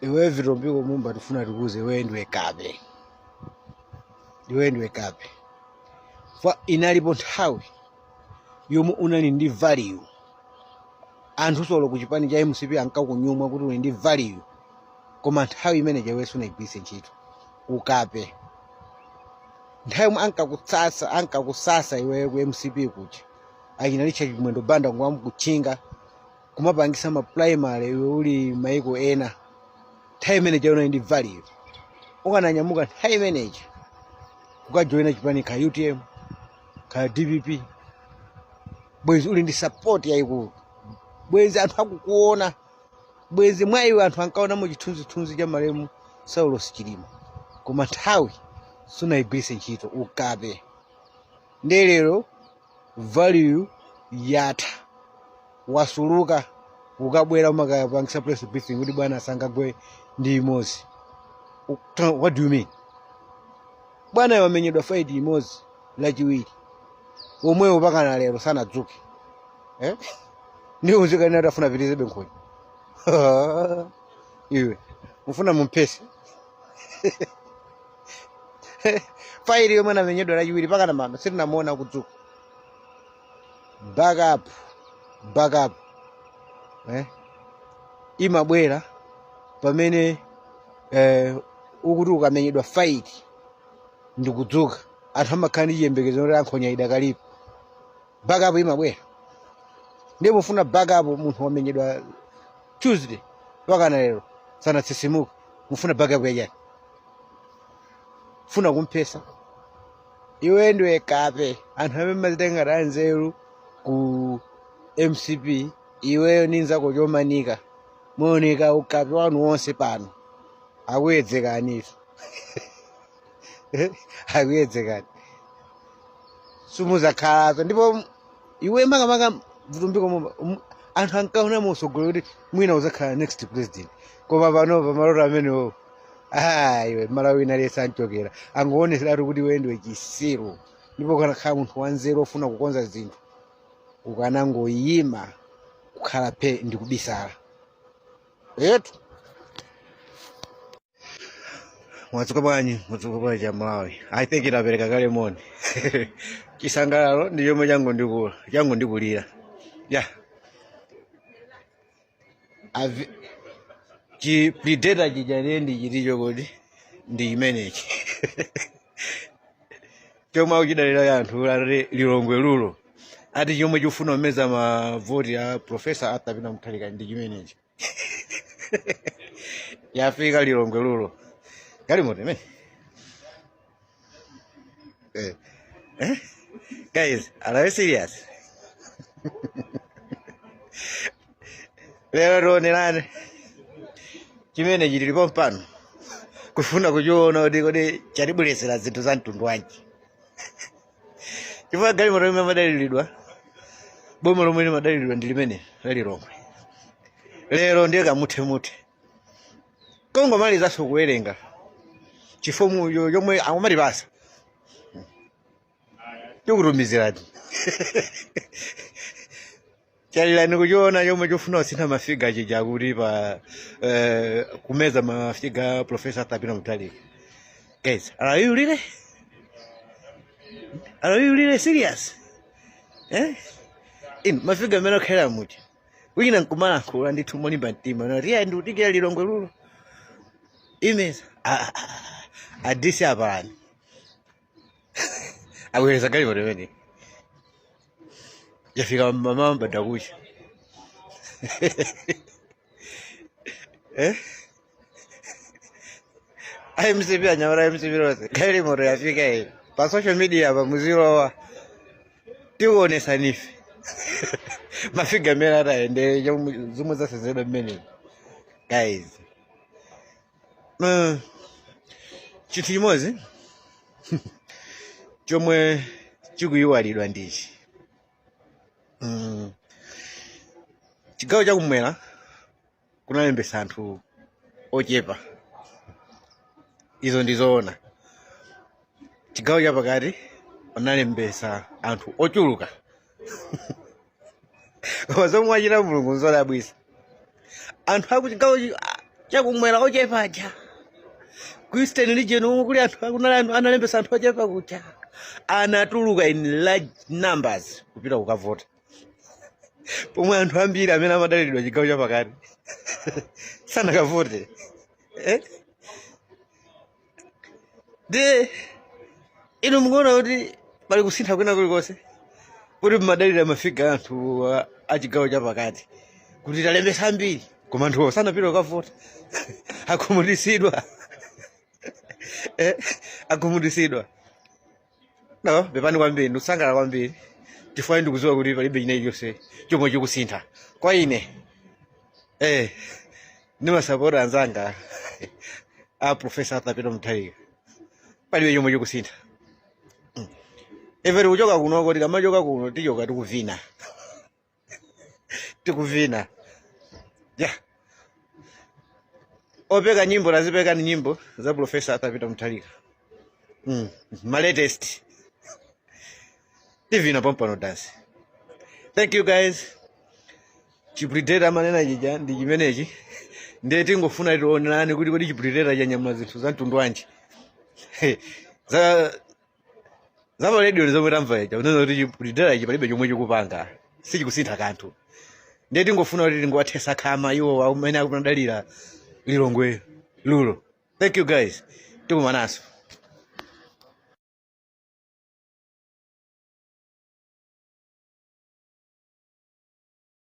iwe virombiko mumba tifuna tikuze iwe ndiwe kape fa inalipo nthawi yomwe unali ndi value anthu solo ku chipani cha MCP ankakunyumwa kuti uli ndi value koma nthawi imene iwe sunayigwiritse ntchito ukape nthawi yomwe ankakusasa iwe ku MCP kuja achinalicha chimwendo banda ngwamkuchinga kumapangisa ma primary iwe uli maiko ena nthawi imene unali ndi value ukananyamuka nthawi imeneyi kukajoina chipani ka UTM ka DPP bwezi uli ndi support yayikulu bwezi anthu akukuona bwezi mwa iwe anthu ankaona mu chithunzithunzi cha Malemu Saulos Chilima koma nthawi sunayigwiritse ntchito ukape ndelero value yatha wasuluka ukabwera umakapangisa press briefing kuti bwana sangagwe ndi imodzi. What do you mean? Bwana wamenyedwa fight imodzi lachiwiri omwewo pakana lero sanadzuke ndiwo uzikana atafuna pitizebe nkhonyi iwe mufuna mumpesi fight yomwe anamenyedwa lachiwiri pakana mama sitinamuona kudzuka. Back up imabwera pamene ukuti ukamenyedwa fight ndikudzuka anthu amakhala ndi chiyembekezo kuti ankhonya idakalipo. Back up imabwera ndiye mufuna back up munthu wamenyedwa Tuesday pakana lero sanatsisimuka mufuna back up yachani funa kumpesa iwe ndiwe kape anthu amene mazitengati anzeru ku MCP iweyo ninzako chomanika muoneka ukape wanu wonse pano akuyedzekaniso akuyedzekani sumuzakhalazo ndipo iwe makamaka vitumbiko anthu ankaona musogolo kuti mwina uzakhala next president koma panopa maloto amenewo iwe Malawi inalesa anchokera angoonesa kuti iwe ndiwe chisiru ndipo kanakhala munthu wanzeru ofuna kukonza zinthu ukanangoyima kukhala pe ndikubisala etu mwatsuka bwanyi cha Malawi. I think inapereka kale moni chisangalalo ndi chomwe changu ndikulira chipideta chijane ndi chiticho kuti ndi imenechi chomwe akuchidalira ya anthu ati Lilongwe lulo ati chomwe chifuna umeza mavoti a Professor Arthur Mutharika ndi chimenechi yafika Lilongwe lulo kali moto me guys, are you serious? Lero nilane chimene chilipo mpano kufuna kuchiona kuti chatibweresera zinthu za mtundu wanji chifukwa gali moto imene madalilidwa boma lomwe limadalilidwa ndi limene la Lilongwe lero ndiye kamuthe kongomalizaso kuwerenga chifomu yomwe akumatipasa chikutumizirati chalilani kuchiona yomwe chofuna usintha mafiga chija kuti pa kumeza mafiga Professor Arthur Mutharika. Guys, are you really serious? Mafiga meno khala muti wina nkumana khula ndithu molimba mtima nati ya ndi utikira Lilongwe lulo imeza adisi apani aweleza kali motemeni yafika mama mbadakucha MCP anyamara MCP rose kali moto yafika pa social media pa muzilowa tiwonesa nife mafiga mera taende zomwe zasezedwa mmene guys chinthu chimodzi chomwe chikuyiwalidwa ndichi chigawo chakumwera kunalembesa anthu ochepa izo ndizoona. Chigawo chapakati kunalembesa anthu ochuluka koma zomwe achita Mulungu nzodabwisa anthu akuchigawo chakumwera ochepacha ku Eastern region omwe kuli anthu analembesa anthu ochepa kucha anatuluka in large numbers kupita kukavota pomwe anthu ambiri amene amadalidwa chigawo chapakati sanakavote de ino mukuona kuti pali kusintha kwina kulikonse kuti madalira mafiga anthu achigawo chapakati kuti talembesa ambiri koma anthu sanapita kukavota akhumudwitsidwa akhumudwitsidwa no bepani kwambiri ndikusangala kwambiri chifukwa ndikudziwa kuti palibe china chilichonse chomwe chikusintha kwa ine ndimasapota anzanga a Professor Arthur Peter Mutharika palibe chomwe chikusintha ife tikuchoka kuno kuti kamachoka kuno tichoka tikuvina yeah. Opeka nyimbo nazipeka ni nyimbo za Professor Arthur Peter Mutharika my latest Divina Pompano dance. Thank you guys. Chipritera manena jija ndi chimenechi. Ndiye tingofuna tionerani kuti chipritera cha nyama zithu za mtundu wanji. Za radio zomwe tamva icha. Unono kuti chipritera ichi palibe chomwe chikupanga. Sichikusintha kanthu. Ndiye tingofuna kuti tingowathesa khama iwo amene akumadalira Lilongwe lulo. Thank you guys. Tikumanaso.